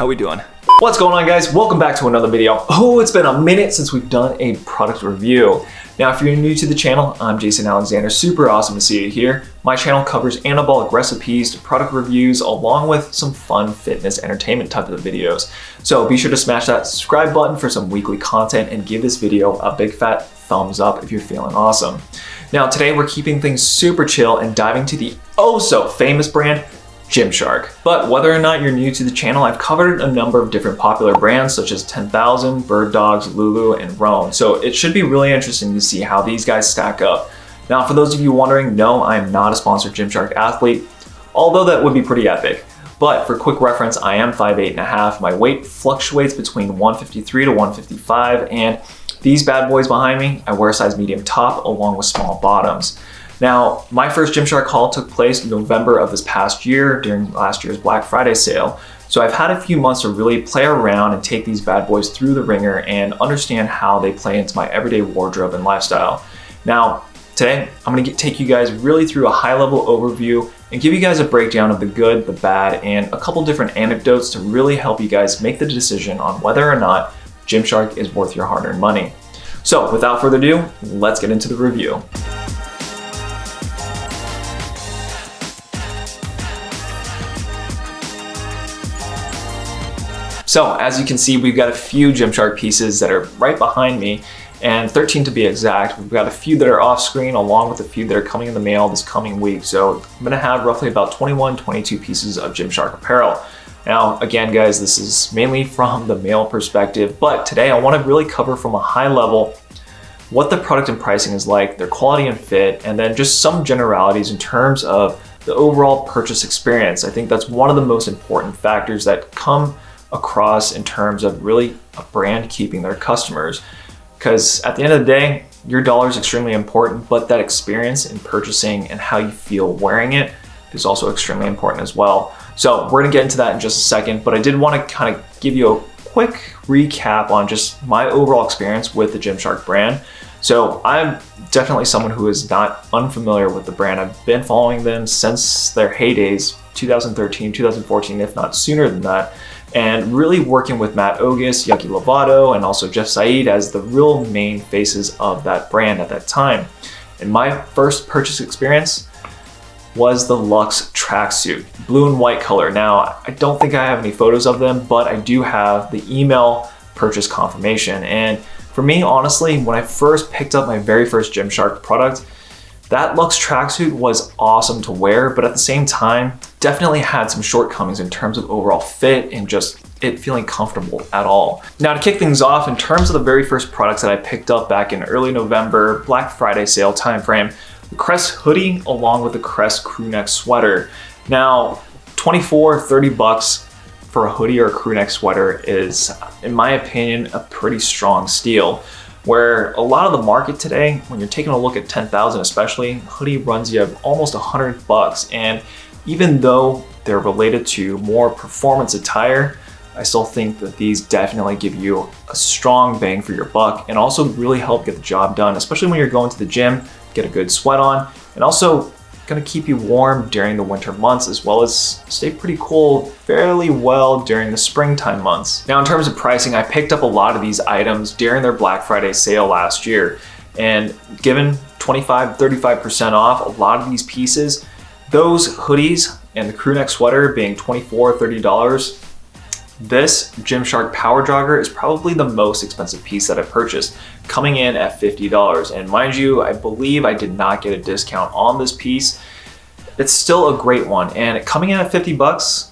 How we doing? What's going on, guys? Welcome back to another video. Oh, it's been a minute since we've done a product review. Now, if you're new to the channel, I'm Jason Alexander. Super awesome to see you here. My channel covers anabolic recipes, product reviews, along with some fun fitness entertainment type of videos. So be sure to smash that subscribe button for some weekly content and give this video a big fat thumbs up if you're feeling awesome. Now, today we're keeping things super chill and diving to the oh so famous brand, Gymshark. But whether or not you're new to the channel, I've covered a number of different popular brands such as 10,000, Bird Dogs, Lulu, and Roan. So it should be really interesting to see how these guys stack up. Now, for those of you wondering, no, I am not a sponsored Gymshark athlete, although that would be pretty epic. But for quick reference, I am 5'8.5". My weight fluctuates between 153 to 155, and these bad boys behind me, I wear a size medium top along with small bottoms. Now, my first Gymshark haul took place in November of this past year during last year's Black Friday sale. So I've had a few months to really play around and take these bad boys through the ringer and understand how they play into my everyday wardrobe and lifestyle. Now, today, I'm gonna take you guys really through a high-level overview and give you guys a breakdown of the good, the bad, and a couple different anecdotes to really help you guys make the decision on whether or not Gymshark is worth your hard-earned money. So without further ado, let's get into the review. So as you can see, we've got a few Gymshark pieces that are right behind me, and 13 to be exact. We've got a few that are off screen along with a few that are coming in the mail this coming week. So I'm gonna have roughly about 21, 22 pieces of Gymshark apparel. Now, again, guys, this is mainly from the male perspective, but today I wanna really cover from a high level what the product and pricing is like, their quality and fit, and then just some generalities in terms of the overall purchase experience. I think that's one of the most important factors that come across in terms of really a brand keeping their customers. Because at the end of the day, your dollar is extremely important, but that experience in purchasing and how you feel wearing it is also extremely important as well. So we're gonna get into that in just a second, but I did wanna kind of give you a quick recap on just my overall experience with the Gymshark brand. So I'm definitely someone who is not unfamiliar with the brand. I've been following them since their heydays, 2013, 2014, if not sooner than that. And really working with Matt Ogus, Yuki Lovato, and also Jeff Said as the real main faces of that brand at that time. And my first purchase experience was the Luxe tracksuit, blue and white color. Now, I don't think I have any photos of them, but I do have the email purchase confirmation. And for me, honestly, when I first picked up my very first Gymshark product, that Luxe tracksuit was awesome to wear, but at the same time, definitely had some shortcomings in terms of overall fit and just it feeling comfortable at all. Now, to kick things off, in terms of the very first products that I picked up back in early November, Black Friday sale timeframe, the Crest hoodie along with the Crest crew neck sweater. Now, 24, 30 bucks for a hoodie or a crew neck sweater is, in my opinion, a pretty strong steal. Where a lot of the market today, when you're taking a look at 10,000 especially, hoodie runs you almost 100 bucks. And even though they're related to more performance attire, I still think that these definitely give you a strong bang for your buck and also really help get the job done, especially when you're going to the gym, get a good sweat on, and also gonna keep you warm during the winter months as well as stay pretty cool fairly well during the springtime months. Now, in terms of pricing, I picked up a lot of these items during their Black Friday sale last year, and given 25, 35% off a lot of these pieces, those hoodies and the crew neck sweater being $24, $30, this Gymshark Power Jogger is probably the most expensive piece that I purchased, coming in at $50. And mind you, I believe I did not get a discount on this piece. It's still a great one, and coming in at 50 bucks,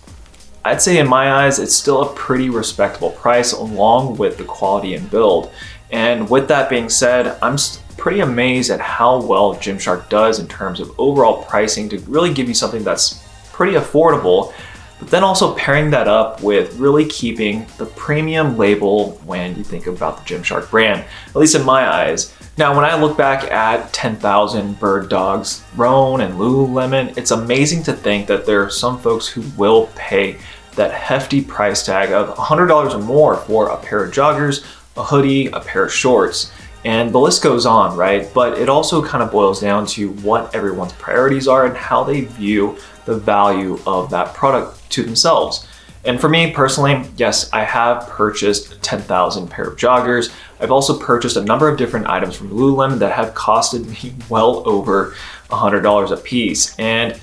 I'd say in my eyes, it's still a pretty respectable price along with the quality and build. And with that being said, I'm pretty amazed at how well Gymshark does in terms of overall pricing to really give you something that's pretty affordable, but then also pairing that up with really keeping the premium label when you think about the Gymshark brand, at least in my eyes. Now, when I look back at 10,000, Bird Dogs, Roan, and Lululemon, it's amazing to think that there are some folks who will pay that hefty price tag of $100 or more for a pair of joggers, a hoodie, a pair of shorts. And the list goes on, right? But it also kind of boils down to what everyone's priorities are and how they view the value of that product to themselves. And for me personally, yes, I have purchased 10,000 pair of joggers. I've also purchased a number of different items from Lululemon that have costed me well over $100 a piece. And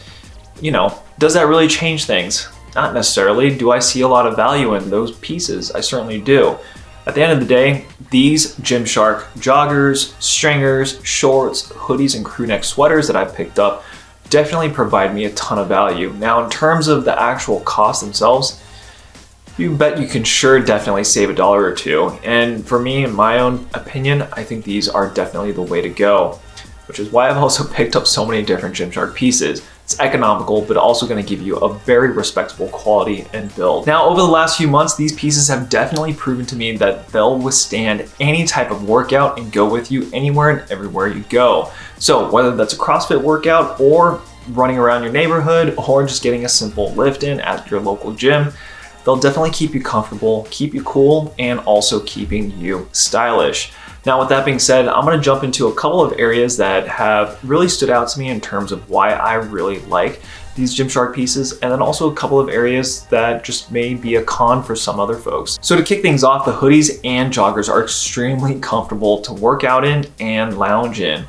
you know, does that really change things? Not necessarily. Do I see a lot of value in those pieces? I certainly do. At the end of the day, these Gymshark joggers, stringers, shorts, hoodies, and crew neck sweaters that I've picked up definitely provide me a ton of value. Now, in terms of the actual cost themselves, you bet you can sure definitely save $1 or $2. And for me, in my own opinion, I think these are definitely the way to go, which is why I've also picked up so many different Gymshark pieces. It's economical, but also going to give you a very respectable quality and build. Now, over the last few months, these pieces have definitely proven to me that they'll withstand any type of workout and go with you anywhere and everywhere you go. So whether that's a CrossFit workout or running around your neighborhood or just getting a simple lift in at your local gym, they'll definitely keep you comfortable, keep you cool, and also keeping you stylish. Now, with that being said, I'm gonna jump into a couple of areas that have really stood out to me in terms of why I really like these Gymshark pieces, and then also a couple of areas that just may be a con for some other folks. So to kick things off, the hoodies and joggers are extremely comfortable to work out in and lounge in.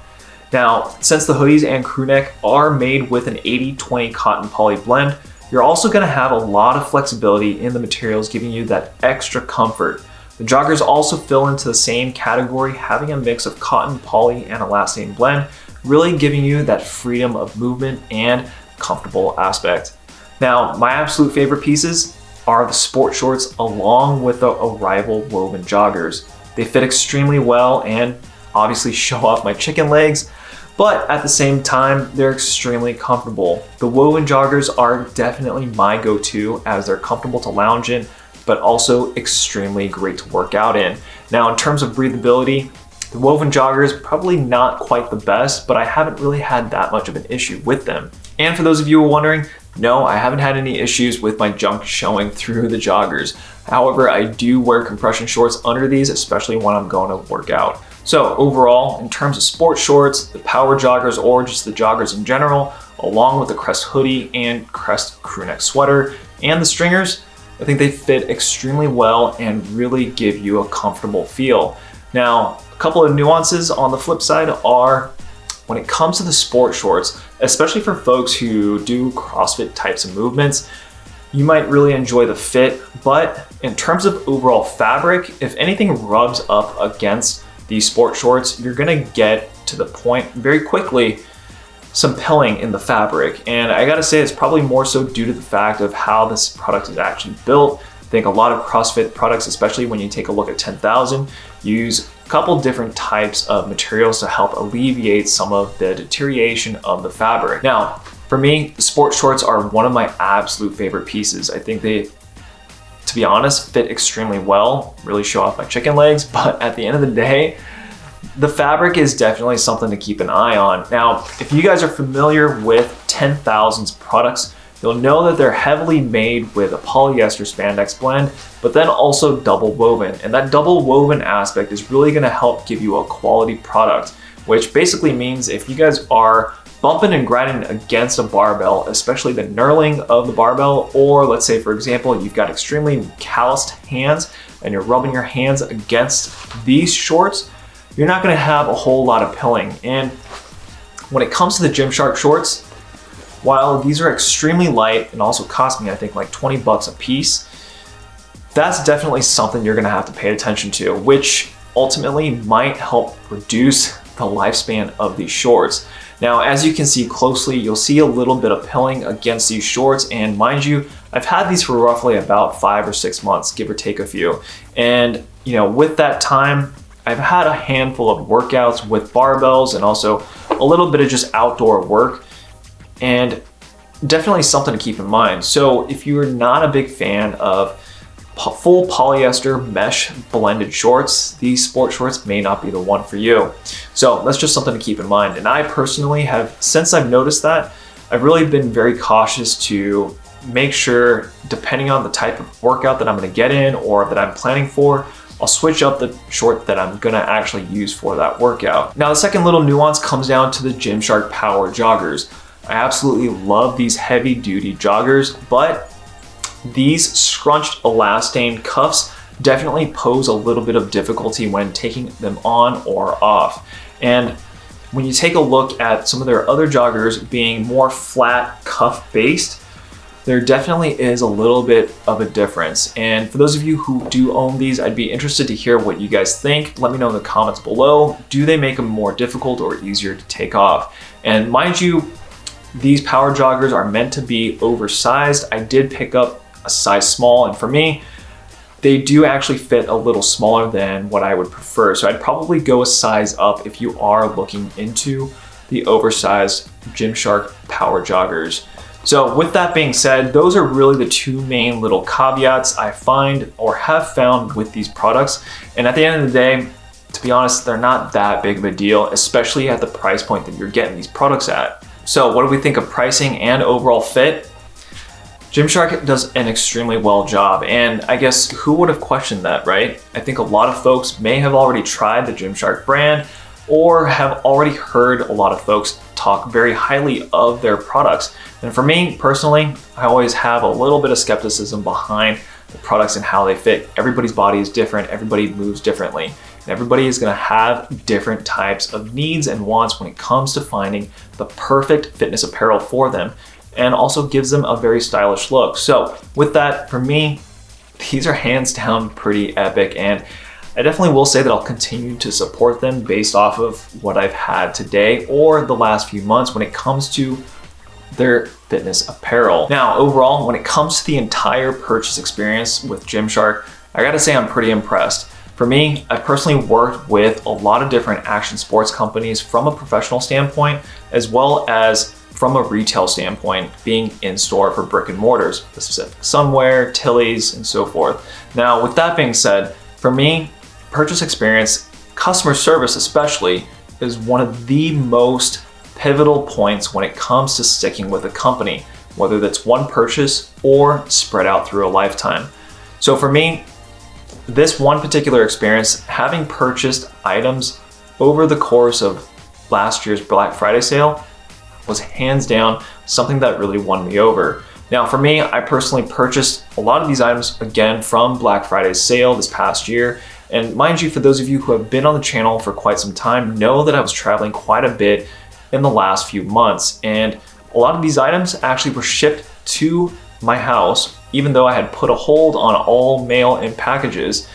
Now, since the hoodies and crew neck are made with an 80-20 cotton poly blend, you're also gonna have a lot of flexibility in the materials, giving you that extra comfort. The joggers also fill into the same category, having a mix of cotton, poly, and elastane blend, really giving you that freedom of movement and comfortable aspect. Now, my absolute favorite pieces are the sport shorts along with the Arrival woven joggers. They fit extremely well and obviously show off my chicken legs, but at the same time, they're extremely comfortable. The woven joggers are definitely my go-to as they're comfortable to lounge in, but also extremely great to work out in. Now, in terms of breathability, the woven joggers probably not quite the best, but I haven't really had that much of an issue with them. And for those of you who are wondering, no, I haven't had any issues with my junk showing through the joggers. However, I do wear compression shorts under these, especially when I'm going to work out. So overall, in terms of sport shorts, the power joggers, or just the joggers in general, along with the Crest hoodie and Crest crew neck sweater and the stringers, I think they fit extremely well and really give you a comfortable feel. Now, a couple of nuances on the flip side are when it comes to the sport shorts, especially for folks who do CrossFit types of movements, you might really enjoy the fit, but in terms of overall fabric, if anything rubs up against these sport shorts, you're gonna get to the point very quickly some pilling in the fabric. And I gotta say, it's probably more so due to the fact of how this product is actually built. I think a lot of CrossFit products, especially when you take a look at 10,000, use a couple different types of materials to help alleviate some of the deterioration of the fabric. Now, for me, the sport shorts are one of my absolute favorite pieces. I think they, to be honest, fit extremely well, really show off my chicken legs, but at the end of the day, the fabric is definitely something to keep an eye on. Now, if you guys are familiar with 10,000's products, you'll know that they're heavily made with a polyester spandex blend, but then also double woven. And that double woven aspect is really gonna help give you a quality product, which basically means if you guys are bumping and grinding against a barbell, especially the knurling of the barbell, or let's say, for example, you've got extremely calloused hands and you're rubbing your hands against these shorts, you're not gonna have a whole lot of pilling. And when it comes to the Gymshark shorts, while these are extremely light and also cost me, I think, like 20 bucks a piece, that's definitely something you're gonna have to pay attention to, which ultimately might help reduce the lifespan of these shorts. Now, as you can see closely, you'll see a little bit of pilling against these shorts, and mind you, I've had these for roughly about 5 or 6 months, give or take a few. And you know, with that time, I've had a handful of workouts with barbells and also a little bit of just outdoor work, and definitely something to keep in mind. So if you're not a big fan of full polyester mesh blended shorts, these sport shorts may not be the one for you. So that's just something to keep in mind. And I personally have, since I've noticed that, I've really been very cautious to make sure, depending on the type of workout that I'm gonna get in or that I'm planning for, I'll switch up the short that I'm gonna actually use for that workout. Now, the second little nuance comes down to the Gymshark Power joggers. I absolutely love these heavy duty joggers, but these scrunched elastane cuffs definitely pose a little bit of difficulty when taking them on or off. And when you take a look at some of their other joggers being more flat cuff based, there definitely is a little bit of a difference. And for those of you who do own these, I'd be interested to hear what you guys think. Let me know in the comments below. Do they make them more difficult or easier to take off? And mind you, these power joggers are meant to be oversized. I did pick up a size small, and for me, they do actually fit a little smaller than what I would prefer. So I'd probably go a size up if you are looking into the oversized Gymshark power joggers. So with that being said, those are really the two main little caveats I find or have found with these products. And at the end of the day, to be honest, they're not that big of a deal, especially at the price point that you're getting these products at. So what do we think of pricing and overall fit? Gymshark does an extremely well job, and I guess who would have questioned that, right? I think a lot of folks may have already tried the Gymshark brand or have already heard a lot of folks talk very highly of their products. And for me personally, I always have a little bit of skepticism behind the products and how they fit. Everybody's body is different, everybody moves differently, and everybody is gonna have different types of needs and wants when it comes to finding the perfect fitness apparel for them, and also gives them a very stylish look. So with that, for me, these are hands down pretty epic, and I definitely will say that I'll continue to support them based off of what I've had today or the last few months when it comes to their fitness apparel. Now, overall, when it comes to the entire purchase experience with Gymshark, I gotta say I'm pretty impressed. For me, I personally worked with a lot of different action sports companies from a professional standpoint, as well as from a retail standpoint, being in store for brick and mortars, Pacific Sunwear, Tilly's, and so forth. Now, with that being said, for me, purchase experience, customer service especially, is one of the most pivotal points when it comes to sticking with a company, whether that's one purchase or spread out through a lifetime. So for me, this one particular experience, having purchased items over the course of last year's Black Friday sale, was hands down something that really won me over. Now for me, I personally purchased a lot of these items again from Black Friday's sale this past year. And mind you, for those of you who have been on the channel for quite some time, know that I was traveling quite a bit in the last few months. And a lot of these items actually were shipped to my house, even though I had put a hold on all mail-in packages.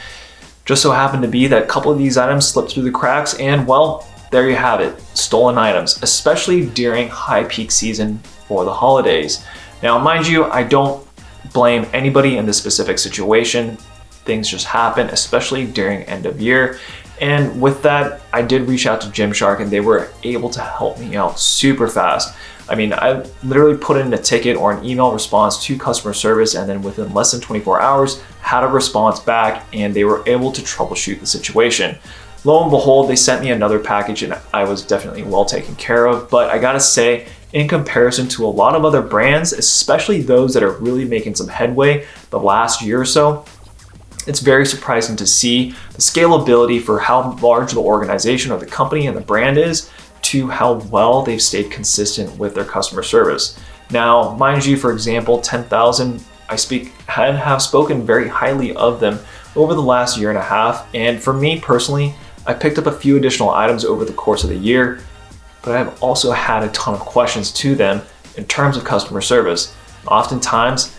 Just so happened to be that a couple of these items slipped through the cracks, and well, there you have it, stolen items, especially during high peak season for the holidays. Now, mind you, I don't blame anybody in this specific situation. Things just happen, especially during end of year. And with that, I did reach out to Gymshark and they were able to help me out super fast. I mean, I literally put in a ticket or an email response to customer service, and then within less than 24 hours, had a response back and they were able to troubleshoot the situation. Lo and behold, they sent me another package and I was definitely well taken care of. But I gotta say, in comparison to a lot of other brands, especially those that are really making some headway the last year or so, it's very surprising to see the scalability for how large the organization or the company and the brand is to how well they've stayed consistent with their customer service. Now, mind you, for example, 10,000, I have spoken very highly of them over the last year and a half. And for me personally, I picked up a few additional items over the course of the year, but I've also had a ton of questions to them in terms of customer service. Oftentimes,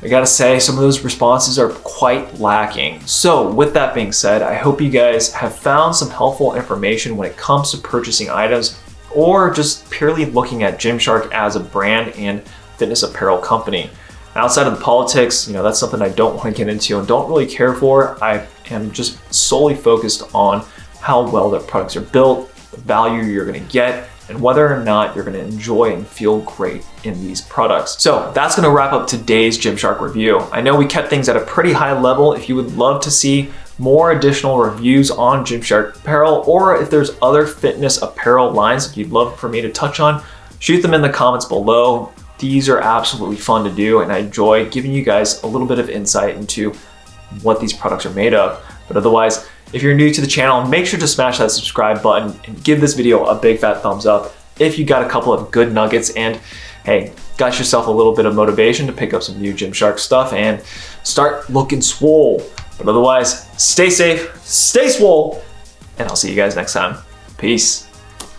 I gotta say, some of those responses are quite lacking. So with that being said, I hope you guys have found some helpful information when it comes to purchasing items or just purely looking at Gymshark as a brand and fitness apparel company. Outside of the politics, that's something I don't want to get into and don't really care for. I am just solely focused on how well their products are built, the value you're gonna get, and whether or not you're gonna enjoy and feel great in these products. So that's gonna wrap up today's Gymshark review. I know we kept things at a pretty high level. If you would love to see more additional reviews on Gymshark apparel, or if there's other fitness apparel lines that you'd love for me to touch on, shoot them in the comments below. These are absolutely fun to do, and I enjoy giving you guys a little bit of insight into what these products are made of. But otherwise, if you're new to the channel, make sure to smash that subscribe button and give this video a big fat thumbs up if you got a couple of good nuggets. And hey, got yourself a little bit of motivation to pick up some new Gymshark stuff and start looking swole. But otherwise, stay safe, stay swole, and I'll see you guys next time. Peace.